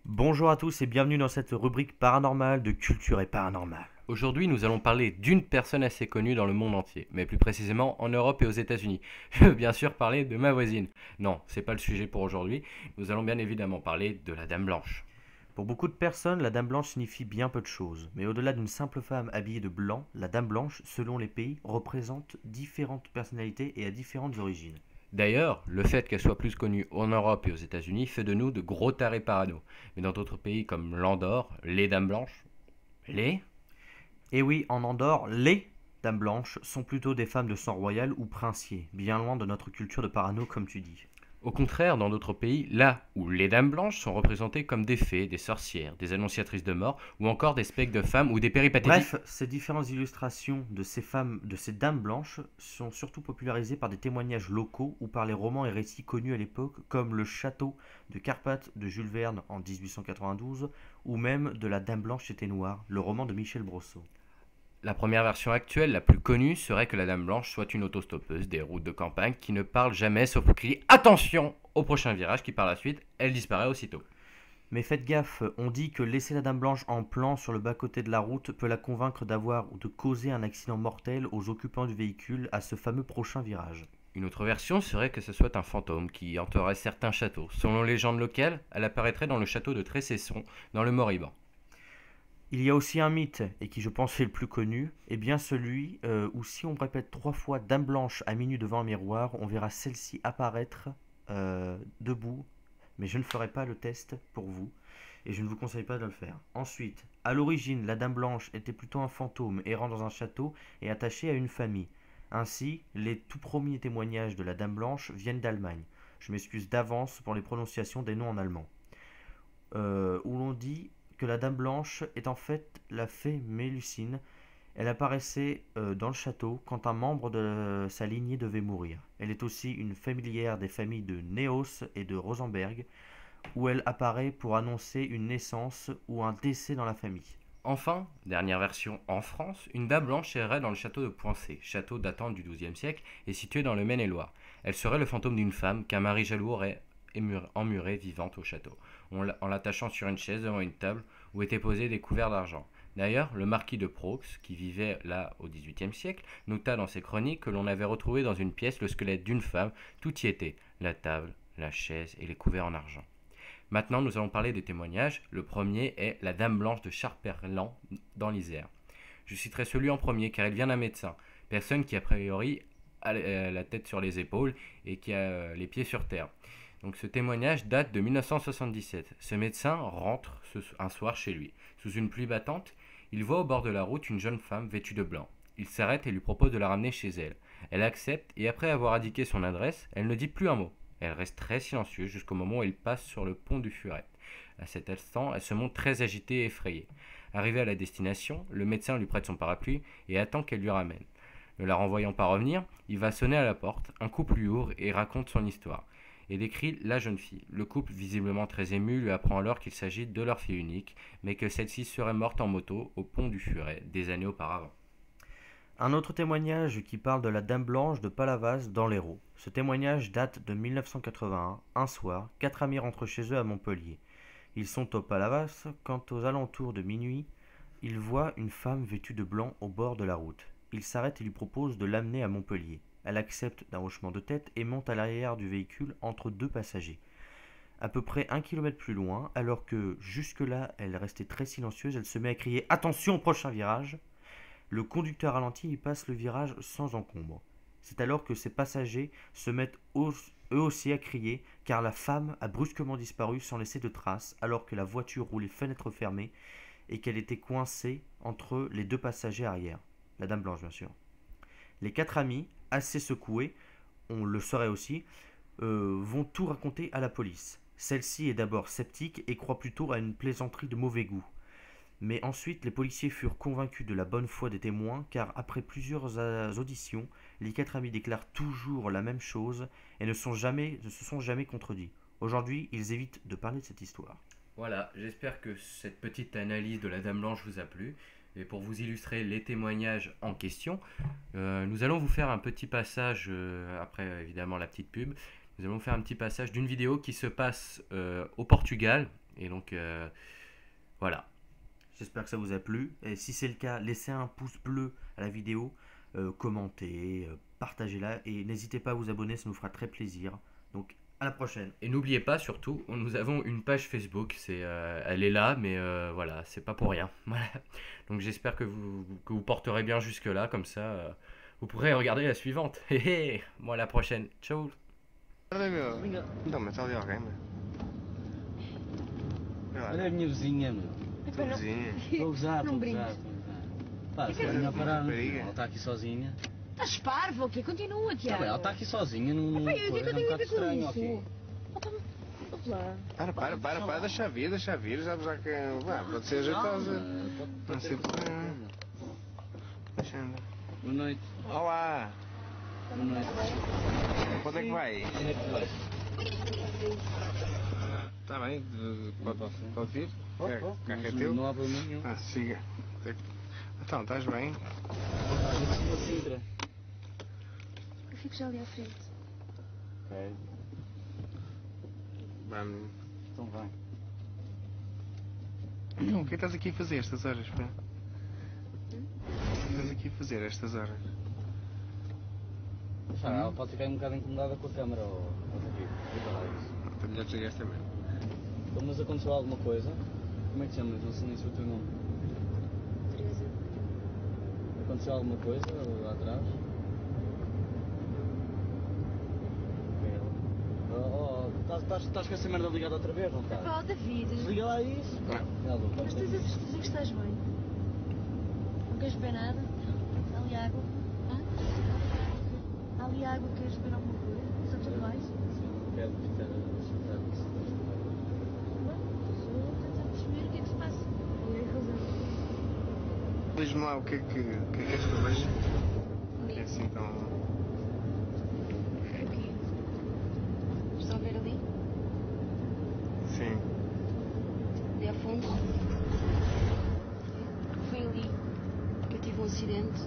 Bonjour à tous et bienvenue dans cette rubrique paranormale de culture et paranormal. Aujourd'hui, nous allons parler d'une personne assez connue dans le monde entier, mais plus précisément en Europe et aux États-Unis. Je veux bien sûr parler de ma voisine. Non, c'est pas le sujet pour aujourd'hui. Nous allons bien évidemment parler de la Dame Blanche. Pour beaucoup de personnes, la Dame Blanche signifie bien peu de choses, mais au-delà d'une simple femme habillée de blanc, la Dame Blanche, selon les pays, représente différentes personnalités et à différentes origines. D'ailleurs, le fait qu'elle soit plus connue en Europe et aux États-Unis fait de nous de gros tarés parano. Mais dans d'autres pays comme l'Andorre, les Dames Blanches, les Et oui, en Andorre, les Dames Blanches sont plutôt des femmes de sang royal ou princier, bien loin de notre culture de parano comme tu dis. Au contraire, dans d'autres pays, là où les dames blanches sont représentées comme des fées, des sorcières, des annonciatrices de mort, ou encore des spectres de femmes ou des péripathétiques. Bref, ces différentes illustrations de ces femmes, de ces dames blanches, sont surtout popularisées par des témoignages locaux ou par les romans et récits connus à l'époque, comme Le Château de Carpathie de Jules Verne en 1892, ou même de La Dame Blanche était noire, le roman de Michel Brosseau. La première version actuelle, la plus connue, serait que la Dame Blanche soit une autostoppeuse des routes de campagne qui ne parle jamais sauf pour crier attention au prochain virage qui par la suite, elle disparaît aussitôt. Mais faites gaffe, on dit que laisser la Dame Blanche en plan sur le bas-côté de la route peut la convaincre d'avoir ou de causer un accident mortel aux occupants du véhicule à ce fameux prochain virage. Une autre version serait que ce soit un fantôme qui hanterait certains châteaux. Selon les légendes locales, elle apparaîtrait dans le château de Trécesson, dans le Morbihan. Il y a aussi un mythe, et qui je pense est le plus connu, et bien celui où si on répète 3 fois Dame Blanche à minuit devant un miroir, on verra celle-ci apparaître debout, mais je ne ferai pas le test pour vous, et je ne vous conseille pas de le faire. Ensuite, à l'origine, la Dame Blanche était plutôt un fantôme errant dans un château et attaché à une famille. Ainsi, les tout premiers témoignages de la Dame Blanche viennent d'Allemagne. Je m'excuse d'avance pour les prononciations des noms en allemand. Où l'on dit que la Dame Blanche est en fait la fée Mélusine. Elle apparaissait dans le château quand un membre de sa lignée devait mourir. Elle est aussi une familière des familles de Néos et de Rosenberg, où elle apparaît pour annoncer une naissance ou un décès dans la famille. Enfin, dernière version en France, une dame blanche errait dans le château de Poincé, château datant du XIIe siècle et situé dans le Maine-et-Loire. Elle serait le fantôme d'une femme qu'un mari jaloux aurait emmurée vivante au château, en l'attachant sur une chaise devant une table où étaient posés des couverts d'argent. D'ailleurs, le marquis de Prox, qui vivait là au XVIIIe siècle, nota dans ses chroniques que l'on avait retrouvé dans une pièce le squelette d'une femme, tout y était, la table, la chaise et les couverts en argent. Maintenant, nous allons parler des témoignages. Le premier est la Dame Blanche de Charperlan dans l'Isère. Je citerai celui en premier car il vient d'un médecin, personne qui a priori a la tête sur les épaules et qui a les pieds sur terre. Donc ce témoignage date de 1977. Ce médecin rentre un soir chez lui. Sous une pluie battante, il voit au bord de la route une jeune femme vêtue de blanc. Il s'arrête et lui propose de la ramener chez elle. Elle accepte et après avoir indiqué son adresse, elle ne dit plus un mot. Elle reste très silencieuse jusqu'au moment où il passe sur le pont du Furet. À cet instant, elle se montre très agitée et effrayée. Arrivé à la destination, le médecin lui prête son parapluie et attend qu'elle lui ramène. Ne la renvoyant pas revenir, il va sonner à la porte, un couple lui ouvre et raconte son histoire, et décrit la jeune fille. Le couple, visiblement très ému, lui apprend alors qu'il s'agit de leur fille unique, mais que celle-ci serait morte en moto au pont du Furet des années auparavant. Un autre témoignage qui parle de la Dame Blanche de Palavas dans l'Hérault. Ce témoignage date de 1981. Un soir, 4 amis rentrent chez eux à Montpellier. Ils sont au Palavas quand, aux alentours de minuit, ils voient une femme vêtue de blanc au bord de la route. Ils s'arrêtent et lui proposent de l'amener à Montpellier. Elle accepte d'un hochement de tête et monte à l'arrière du véhicule entre deux passagers. À peu près 1 kilomètre plus loin, alors que jusque-là elle restait très silencieuse, elle se met à crier attention au prochain virage. Le conducteur ralentit et passe le virage sans encombre. C'est alors que ses passagers se mettent eux aussi à crier car la femme a brusquement disparu sans laisser de traces alors que la voiture roulait fenêtre fermée et qu'elle était coincée entre les deux passagers arrière. La Dame Blanche bien sûr. Les 4 amis, assez secoués, on le saurait aussi, vont tout raconter à la police. Celle-ci est d'abord sceptique et croit plutôt à une plaisanterie de mauvais goût. Mais ensuite, les policiers furent convaincus de la bonne foi des témoins, car après plusieurs auditions, les 4 amis déclarent toujours la même chose et ne se sont jamais contredits. Aujourd'hui, ils évitent de parler de cette histoire. Voilà, j'espère que cette petite analyse de la Dame Blanche vous a plu. Et pour vous illustrer les témoignages en question, nous allons vous faire un petit passage, après évidemment la petite pub, nous allons vous faire un petit passage d'une vidéo qui se passe au Portugal, Et donc, voilà. J'espère que ça vous a plu. Et si c'est le cas, laissez un pouce bleu à la vidéo, commentez, partagez-la et n'hésitez pas à vous abonner, ça nous fera très plaisir. Donc à la prochaine. Et n'oubliez pas, surtout, nous avons une page Facebook. Elle est là, mais voilà, c'est pas pour rien. Voilà. Donc j'espère que vous porterez bien jusque-là, comme ça, vous pourrez regarder la suivante. Hé hé, moi à la prochaine. Ciao. Olha, meu. Então, mas está ali alguém, meu. Olha a minha vizinha, meu. Tua vizinha. Estou a usar, estou a usar. Pá, se calhar parar, rapariga. ela está aqui sozinha. Estás parvo, ok? Continua, Tá Tiago. bem, ela está aqui sozinha, não. Epá, e o que é que eu é um tenho a bocado ver com estranho, isso? ok. Vamos lá. Para, deixa vir, já que. Pode ser ajeitosa. Não sei porquê. Deixa andar. Boa noite. Olá! Boa noite. Quando é que vai? Onde é que vai? Está bem, pode vir? O carro é teu? Não há problema nenhum. Siga. Então, estás bem? A gente se vê Sintra. Eu fico já ali à frente. Ok, Vamos. então vai. Então, o que estás aqui a fazer estas horas, pá? O que estás aqui a fazer estas horas? Pá, ela pode ficar um bocado incomodada com a câmera ou aqui. Estou melhor desligar esta merda. Então, mas aconteceu alguma coisa? Como é que te chamas? Não sei nem se é o teu nome. Teresa. Aconteceu alguma coisa lá atrás? Estás com essa merda ligada outra vez, não estás? Pá, David. Desliga lá isso. Mas tens a certeza que estás bem? Não queres beber nada? Há ali água? Hã? Há ali água, queres beber alguma coisa? Está tudo bem? Quero ficar assustado. Estou a tentar perceber o que é que se passa. E razão. Diz-me lá o que é que queres que eu veja? É assim tão. O quê? Estão a ver ali? Sim. Ali ao fundo? Foi ali que eu tive um acidente.